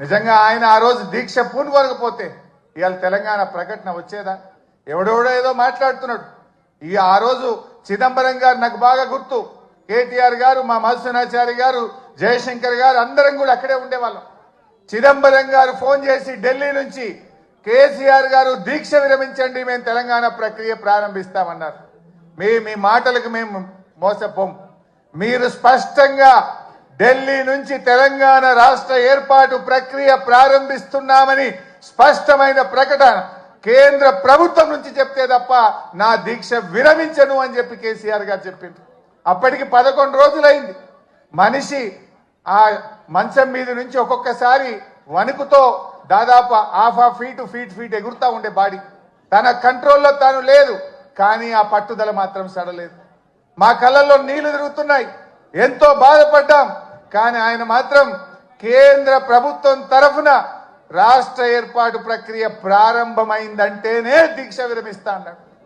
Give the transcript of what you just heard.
నిజంగా ఆయన ఆ రోజు దీక్ష పూనుకోకపోతే ఇవాళ తెలంగాణ ప్రకటన వచ్చేదా? ఎవడెవడో ఏదో మాట్లాడుతున్నాడు. ఆ రోజు చిదంబరం గారు నాకు బాగా గుర్తు, కేటీఆర్ గారు, మా మధుసూనాచారి గారు, జయశంకర్ గారు అందరం కూడా అక్కడే ఉండేవాళ్ళం. చిదంబరం గారు ఫోన్ చేసి ఢిల్లీ నుంచి కేసీఆర్ గారు దీక్ష విరమించండి, మేము తెలంగాణ ప్రక్రియ ప్రారంభిస్తామన్నారు. మీ మాటలకు మేము మోసపోం. మీరు స్పష్టంగా ఢిల్లీ నుంచి తెలంగాణ రాష్ట్ర ఏర్పాటు ప్రక్రియ ప్రారంభిస్తున్నామని స్పష్టమైన ప్రకటన కేంద్ర ప్రభుత్వం నుంచి చెప్తే తప్ప నా దీక్ష విరమించను అని చెప్పి కేసీఆర్ గారు చెప్పింది. అప్పటికి 11 రోజులైంది. మనిషి ఆ మంచం మీద నుంచి ఒక్కొక్కసారి వణుకుతో దాదాపు హాఫ్ ఫీట్ ఎగురుతా ఉండే బాడీ. తన కంట్రోల్లో తాను లేదు, కానీ ఆ పట్టుదల మాత్రం సడలేదు. మా కళ్ళల్లో నీళ్లు తిరుగుతున్నాయి, ఎంతో బాధపడ్డాం. కానీ ఆయన మాత్రం కేంద్ర ప్రభుత్వం తరఫున రాష్ట్ర ఏర్పాటు ప్రక్రియ ప్రారంభమైందంటేనే దీక్ష విరమిస్తా అన్నాడు.